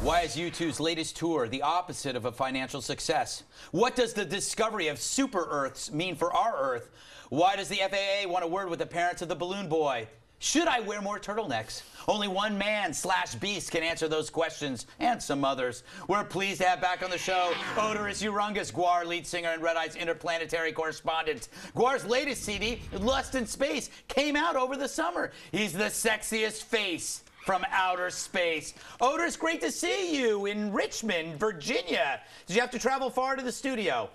Why is U2's latest tour the opposite of a financial success? What does the discovery of super Earths mean for our Earth? Why does the FAA want a word with the parents of the balloon boy? Should I wear more turtlenecks? Only one man/beast can answer those questions and some others. We're pleased to have back on the show Oderus Urungus, GWAR lead singer and Red Eye's interplanetary correspondent. GWAR's latest CD, Lust in Space, came out over the summer. He's the sexiest face from outer space. Oderus, great to see you in Richmond, Virginia. Did you have to travel far to the studio?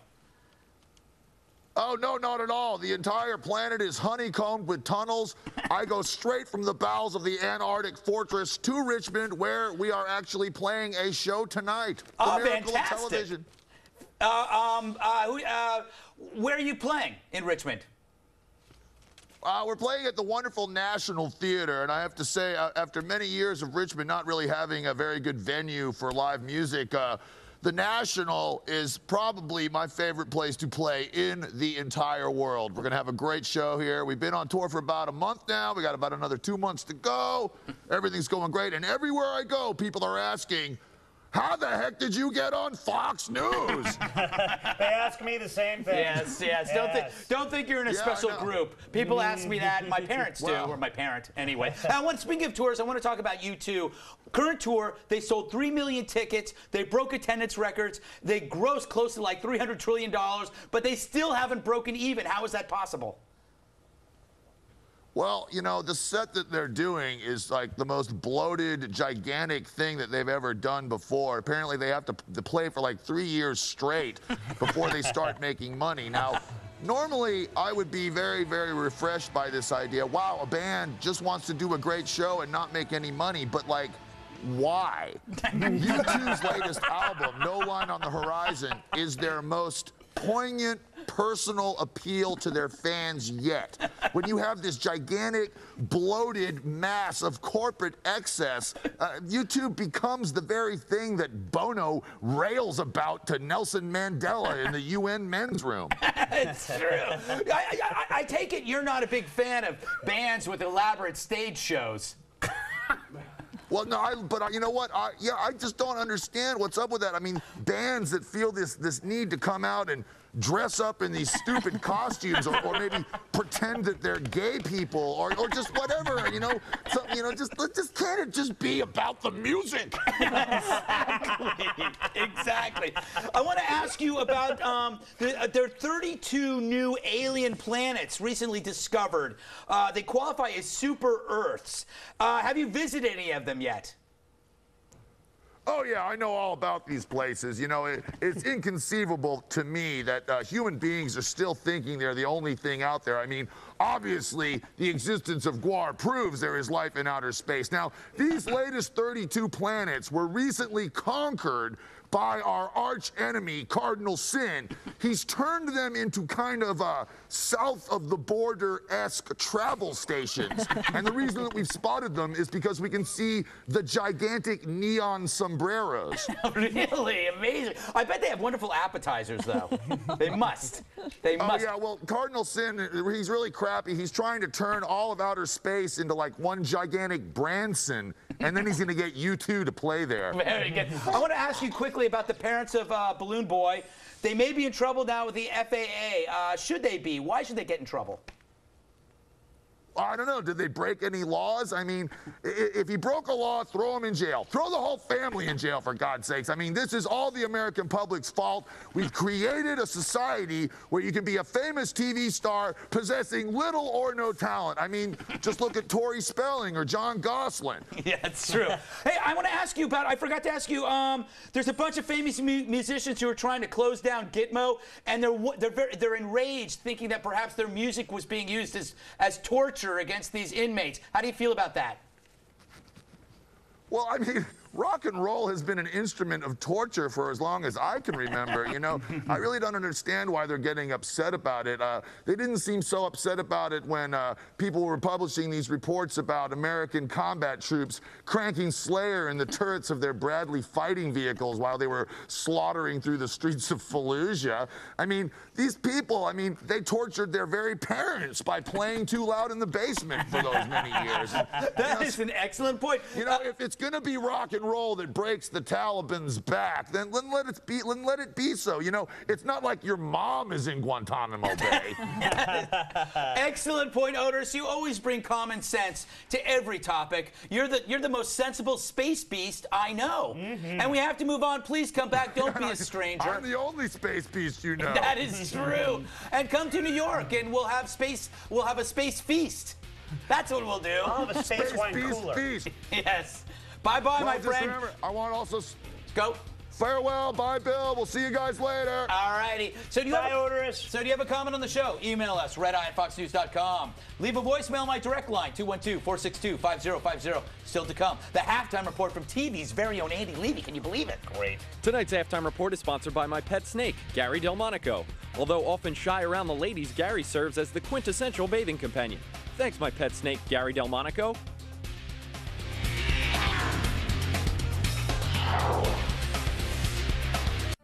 Oh, no, not at all. The entire planet is honeycombed with tunnels. I go straight from the bowels of the Antarctic fortress to Richmond, where we are actually playing a show tonight. Oh, the Miracle fantastic. of Television. Where are you playing in Richmond? We're playing at the wonderful National Theater, and I have to say, after many years of Richmond not really having a very good venue for live music, the National is probably my favorite place to play in the entire world. We're going to have a great show here. We've been on tour for about a month now. We got about another 2 months to go. Everything's going great, and everywhere I go, people are asking, how the heck did you get on Fox News? They ask me the same thing. Yes. Don't think you're in a special group. People ask me that. My parents do, or my parent, anyway. Speaking of tours, I want to talk about U2. Current tour, they sold 3 million tickets. They broke attendance records. They grossed close to like $300 trillion, but they still haven't broken even. How is that possible? Well, you know, the set that they're doing is like the most bloated, gigantic thing that they've ever done before. Apparently, they have to play for like 3 years straight before they start making money. Now, normally, I would be very, very refreshed by this idea. Wow, a band just wants to do a great show and not make any money, but like, why? U2's latest album, No Line on the Horizon, is their most poignant personal appeal to their fans yet. When you have this gigantic, bloated mass of corporate excess, U2 becomes the very thing that Bono rails about to Nelson Mandela in the UN men's room. It's true. I take it you're not a big fan of bands with elaborate stage shows. Well, no, but you know what? I just don't understand what's up with that. I mean, bands that feel this need to come out and dress up in these stupid costumes, or maybe pretend that they're gay people, or just whatever, you know. So, you know, just can't it just be about the music? Exactly. I want to ask you about there are 32 new alien planets recently discovered. They qualify as super Earths. Have you visited any of them yet? Oh, yeah, I know all about these places. You know, it's inconceivable to me that human beings are still thinking they're the only thing out there. I mean, obviously, the existence of GWAR proves there is life in outer space. Now, these latest 32 planets were recently conquered by our arch enemy, Cardinal Sin. He's turned them into kind of south of the border-esque travel stations. And the reason that we've spotted them is because we can see the gigantic neon sombreros. Really? Amazing. I bet they have wonderful appetizers, though. They must. They must. Oh, yeah, well, Cardinal Sin, he's really crappy. He's trying to turn all of outer space into like one gigantic Branson, and then he's going to get U2 to play there. Very good. I want to ask you quickly about the parents of Balloon Boy. They may be in trouble now with the FAA. Should they be? Why should they get in trouble? I don't know. Did they break any laws? I mean, if he broke a law, throw him in jail. Throw the whole family in jail, for God's sakes. I mean, this is all the American public's fault. We've created a society where you can be a famous TV star possessing little or no talent. I mean, just look at Tori Spelling or John Gosselin. Yeah, it's true. Hey, I want to ask you about, I forgot to ask you, there's a bunch of famous musicians who are trying to close down Gitmo, and they're enraged, thinking that perhaps their music was being used as torture against these inmates. How do you feel about that? Well, I mean, rock and roll has been an instrument of torture for as long as I can remember. You know, I really don't understand why they're getting upset about it. They didn't seem so upset about it when people were publishing these reports about American combat troops cranking Slayer in the turrets of their Bradley fighting vehicles while they were slaughtering through the streets of Fallujah. I mean, these people, I mean, they tortured their very parents by playing too loud in the basement for those many years. That is an excellent point. You know, if it's going to be rock and and roll that breaks the Taliban's back, then let it be so. You know, it's not like your mom is in Guantanamo Bay. Excellent point, Oderus. You always bring common sense to every topic. You're the most sensible space beast I know. And we have to move on. Please come back. Don't be a stranger. I'm the only space beast you know. That is true. And come to New York, and we'll have a space feast. That's what we'll do. I'll have a space wine beast cooler. feast. Yes. Bye-bye, my Just friend. remember, I want to also Go. farewell. Bye, Bill. We'll see you guys later. All righty. So do you Bye, Oderus. So do you have a comment on the show? Email us, redeye@foxnews.com. Leave a voicemail, my direct line, 212-462-5050. Still to come, the halftime report from TV's very own Andy Levy. Can you believe it? Great. Tonight's halftime report is sponsored by my pet snake, Gary Delmonico. Although often shy around the ladies, Gary serves as the quintessential bathing companion. Thanks, my pet snake, Gary Delmonico.